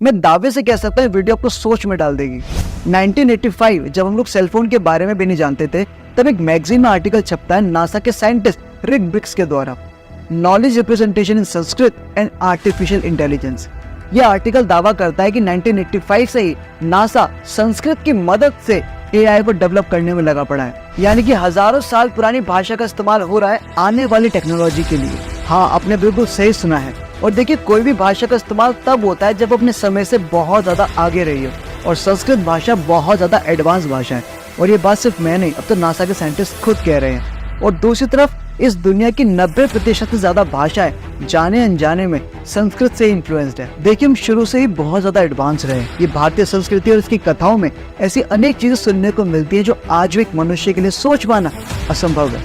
मैं दावे से कह सकता हूँ वीडियो आपको सोच में डाल देगी। 1985 जब हम लोग सेलफोन के बारे में भी नहीं जानते थे, तब एक मैगजीन में आर्टिकल छपता है नासा के साइंटिस्ट रिक ब्रिक्स के द्वारा, knowledge representation in Sanskrit and artificial intelligence. यह आर्टिकल दावा करता है कि 1985 से ही नासा संस्कृत की मदद से एआई को डेवलप करने में लगा पड़ा है, यानी कि हजारों साल पुरानी भाषा का इस्तेमाल हो रहा है आने वाली टेक्नोलॉजी के लिए। हाँ, आपने बिल्कुल सही सुना है। और देखिए, कोई भी भाषा का इस्तेमाल तब होता है जब अपने समय से बहुत ज्यादा आगे रही हो, और संस्कृत भाषा बहुत ज्यादा एडवांस भाषा है। और ये बात सिर्फ मैं नहीं, अब तो नासा के साइंटिस्ट खुद कह रहे हैं। और दूसरी तरफ इस दुनिया की 90% से ज्यादा भाषाएं जाने अनजाने में संस्कृत से इन्फ्लुएंस्ड है। देखिए, हम शुरू से ही बहुत ज्यादा एडवांस रहे। ये भारतीय संस्कृति और इसकी कथाओं में ऐसी अनेक चीजें सुनने को मिलती है जो आज भी एक मनुष्य के लिए सोच पाना असंभव है।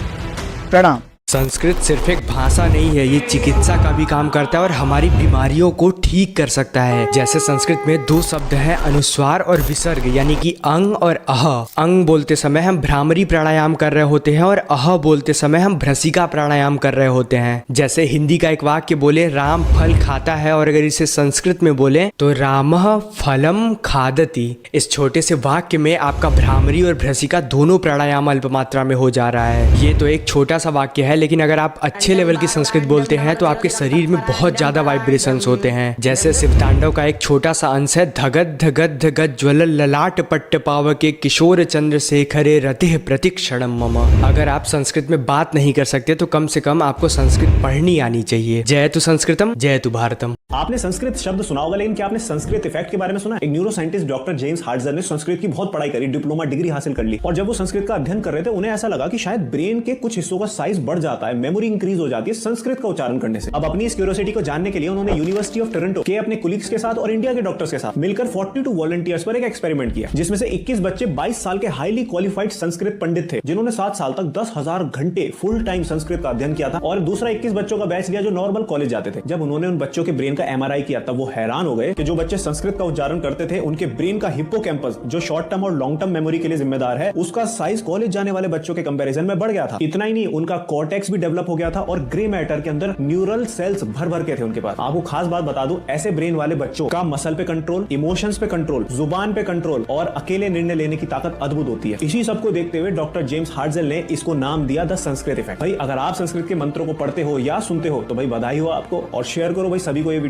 प्रणाम। संस्कृत सिर्फ एक भाषा नहीं है, ये चिकित्सा का भी काम करता है और हमारी बीमारियों को ठीक कर सकता है। जैसे संस्कृत में दो शब्द हैं, अनुस्वार और विसर्ग, यानी कि अंग और अह। अंग बोलते समय हम भ्रामरी प्राणायाम कर रहे होते हैं और अह बोलते समय हम भ्रसिका प्राणायाम कर रहे होते हैं। जैसे हिंदी का एक वाक्य बोले राम फल खाता है, और अगर इसे संस्कृत में बोले तो रामः फलम खादति। इस छोटे से वाक्य में आपका भ्रामरी और भ्रसिका दोनों प्राणायाम अल्प मात्रा में हो जा रहा है। ये तो एक छोटा सा वाक्य है, लेकिन अगर आप अच्छे लेवल की संस्कृत बोलते हैं तो आपके शरीर में बहुत ज्यादा वाइब्रेशंस होते हैं। जैसे शिवतांडव का एक छोटा सा अंश है, धगत धगत धगत ज्वल ललाट पट्ट पावके किशोर चंद्रशेखरे रतिः प्रतिक्षणम मम। अगर आप संस्कृत में बात नहीं कर सकते तो कम से कम आपको संस्कृत पढ़नी आनी चाहिए। जय तु संस्कृतम, जय तु भारतम। आपने संस्कृत शब्द सुना होगा, लेकिन क्या आपने संस्कृत इफेक्ट के बारे में सुना? एक न्यूरो साइंटिस्ट डॉक्टर जेम्स हार्टजर ने संस्कृत की बहुत पढ़ाई करी, डिप्लोमा डिग्री हासिल कर ली, और जब वो संस्कृत का अध्ययन कर रहे थे उन्हें ऐसा लगा कि शायद ब्रेन के कुछ हिस्सों का साइज बढ़ जाता है, मेमोरी इंक्रीज हो जाती है संस्कृत का उच्चारण करने से। अब अपनी इस क्यूरियोसिटी को जानने के लिए उन्होंने यूनिवर्सिटी ऑफ टोरंटो के अपने कुलीग्स के साथ और इंडिया के डॉक्टर्स के साथ मिलकर 42 वॉलंटियर्स पर एक एक्सपेरिमेंट किया, जिसमें से 21 बच्चे 22 साल के हाईली क्वालिफाइड संस्कृत पंडित थे, जिन्होंने 7 साल तक 10,000 घंटे फुल टाइम संस्कृत का अध्ययन किया था, और दूसरा 21 बच्चों का बैच लिया जो नॉर्मल कॉलेज जाते थे। जब उन्होंने उन बच्चों के ब्रेन का एमआरआई किया तब वो हैरान हो गए कि जो बच्चे संस्कृत का उच्चारण करते थे उनके ब्रेन का हिप्पोकैम्पस, जो शॉर्ट टर्म और लॉन्ग टर्म मेमोरी के लिए जिम्मेदार है, उसका साइज कॉलेज जाने वाले बच्चों के कंपैरिजन में बढ़ गया था। इतना ही नहीं, उनका कॉर्टेक्स भी डेवलप हो गया था और ग्रे मैटर के अंदर न्यूरल सेल्स भर भर के थे उनके पास। आपको खास बात बता दूं, ऐसे ब्रेन वाले बच्चों का मसल पे कंट्रोल, इमोशंस पे कंट्रोल, जुबान पे कंट्रोल और अकेले निर्णय लेने की ताकत अद्भुत होती है। इसी सबको देखते हुए डॉक्टर जेम्स हार्टजर ने इसको नाम दिया द संस्कृत इफेक्ट। भाई, अगर आप संस्कृत के मंत्रों को पढ़ते हो या सुनते हो तो भाई बधाई हो आपको, और शेयर करो भाई सभी को ये वीडियो।